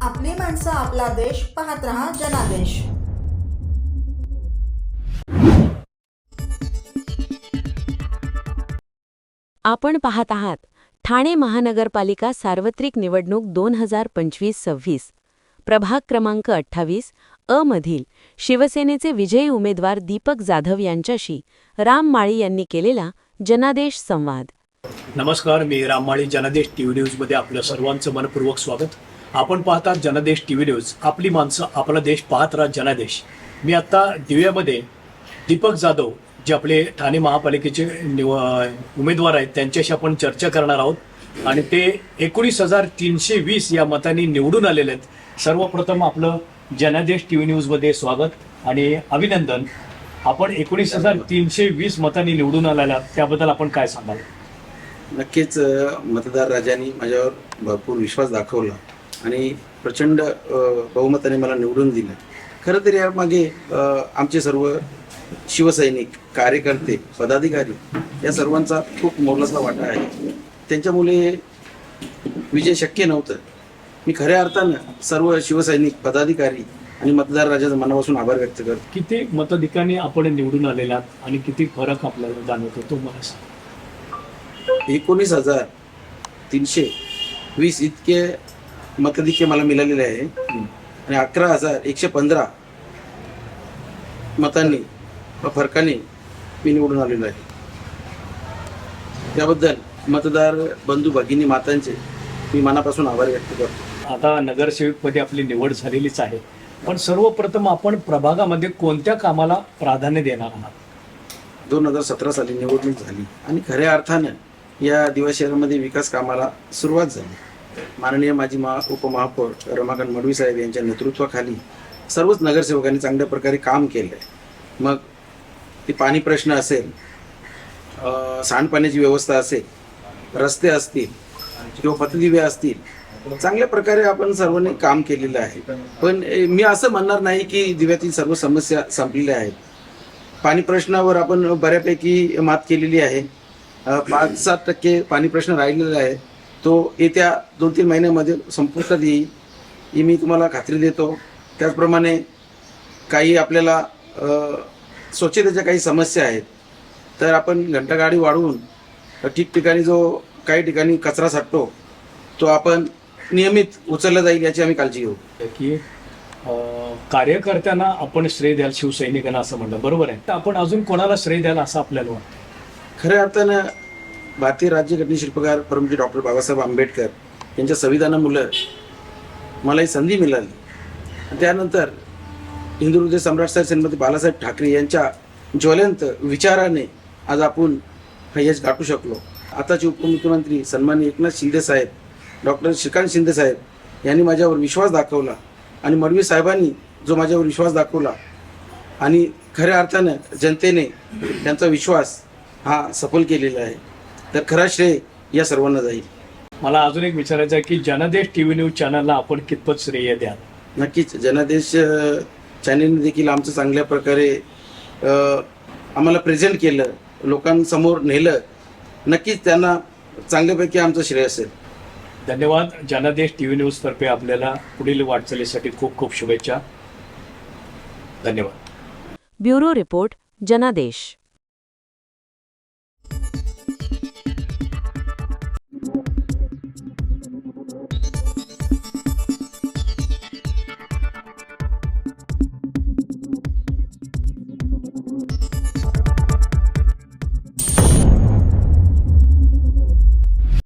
आपली माणसं, आपला देश. पाहत रहा जनादेश. आपण पाहत आहात ठाणे महानगरपालिका सार्वत्रिक निवडणूक 2025-26. प्रभाग क्रमांक 28 अ मधील शिवसेनेचे विजयी उमेदवार दीपक जाधव यांच्याशी राम माळी यांनी केलेला जनादेश संवाद. नमस्कार, मी राम माळी. जनादेश टीव्ही न्यूजमध्ये आपलं सर्वांचं मनपूर्वक स्वागत. आपण पाहतात जनादेश टीव्ही न्यूज. आपली माणसं, आपला देश. पाहत राहा जनादेश. मी आता दिव्यामध्ये दीपक जाधव जे आपले ठाणे महापालिकेचे उमेदवार आहेत त्यांच्याशी आपण चर्चा करणार आहोत आणि ते 19,320 या मतांनी निवडून आलेले आहेत. सर्वप्रथम आपलं जनादेश टीव्ही न्यूजमध्ये स्वागत आणि अभिनंदन. आपण 19,320 मतांनी निवडून आलेला, त्याबद्दल आपण काय सांगाल? नक्कीच मतदार राजांनी माझ्यावर भरपूर विश्वास दाखवला आणि प्रचंड बहुमताने मला निवडून दिलं. खरं तर यामागे आमचे सर्व शिवसैनिक, कार्यकर्ते, पदाधिकारी या सर्वांचा खूप मोलाचा वाटा आहे. त्यांच्यामुळे विजय शक्य नव्हतं. मी खऱ्या अर्थानं सर्व शिवसैनिक, पदाधिकारी आणि मतदार राजाचा मनापासून आभार व्यक्त करतो. किती मताधिकांनी आपण निवडून आलेला आणि किती फरक आपल्याला जाणवतो तो मला सांग. 19,320 इतके मताधिक्य मला मिळालेले आहे आणि 11,115 मतांनी व फरकाने मी निवडून आलेलो आहे. त्याबद्दल मतदार बंधू भगिनी मातांचे मी मनापासून आभार व्यक्त करतो. आता नगरसेवकमध्ये आपली निवड झालेलीच आहे, पण सर्वप्रथम आपण प्रभागामध्ये कोणत्या कामाला प्राधान्य देणार आहात? 2017 साली निवडणूक झाली आणि खऱ्या अर्थानं या दिवा शहरामध्ये विकास कामाला सुरुवात झाली. माननीय माजी उपमहापौर रमाकांत मडवी साहेब यांच्या नेतृत्वाखाली सर्वच नगरसेवकांनी चांगल्या प्रकारे काम केलं आहे. मग ते पाणी प्रश्न असेल, सांडपाण्याची व्यवस्था असेल, रस्ते असतील किंवा पथदिवे असतील, चांगल्या प्रकारे आपण सर्वांनी काम केलेलं आहे. पण मी असं म्हणणार नाही की दिव्यातील सर्व समस्या संपलेल्या आहेत. पाणी प्रश्नावर आपण बऱ्यापैकी मात केलेली आहे. 5-7% पाणी प्रश्न राहिलेला आहे. तो येत्या 2-3 महिन्यामध्ये संपुष्टात येईल ही मी तुम्हाला खात्री देतो. त्याचप्रमाणे काही आपल्याला स्वच्छतेच्या काही समस्या आहेत, तर आपण घंटागाडी वाढवून ठिकठिकाणी जो काही ठिकाणी कचरा साठतो तो आपण नियमित उचलला जाईल याची आम्ही काळजी घेऊ. की कार्यकर्त्यांना आपण श्रेय द्याल, शिवसैनिकांना असं म्हणलं, बरोबर आहे? तर आपण अजून कोणाला श्रेय द्याल असं आपल्याला वाटतं? खऱ्या अर्थानं भारतीय राज्यघटनेचे शिल्पकार परमपूज्य डॉक्टर बाबासाहेब आंबेडकर यांच्या संविधानामुळे मला ही संधी मिळाली. त्यानंतर हिंदू हृदय सम्राट श्रीमती बाळासाहेब ठाकरे यांच्या ज्वलंत विचाराने आज आपण हे यश गाठू शकलो. आताचे उपमुख्यमंत्री सन्माननीय एकनाथ शिंदे साहेब, डॉक्टर श्रीकांत शिंदे साहेब यांनी माझ्यावर विश्वास दाखवला आणि मडवी साहेबांनी जो माझ्यावर विश्वास दाखवला आणि खऱ्या अर्थानं जनतेने त्यांचा विश्वास हा सफल केलेला आहे. तर खरा श्रेय या सर्वांना जाईल. मला अजून एक विचारायचं आहे की जनादेश टीव्ही न्यूज चॅनलला आपण कितपत श्रेय द्याल? नक्कीच जनादेश चॅनलने देखील आमचं चांगल्या प्रकारे आम्हाला प्रेझेंट केलं, लोकांसमोर नेलं. नक्कीच त्यांना चांगल्यापैकी आमचं श्रेय असेल. धन्यवाद. जनादेश टीव्ही न्यूज तर्फे आपल्याला पुढील वाटचालीसाठी खूप खूप शुभेच्छा. धन्यवाद. ब्युरो रिपोर्ट, जनादेश.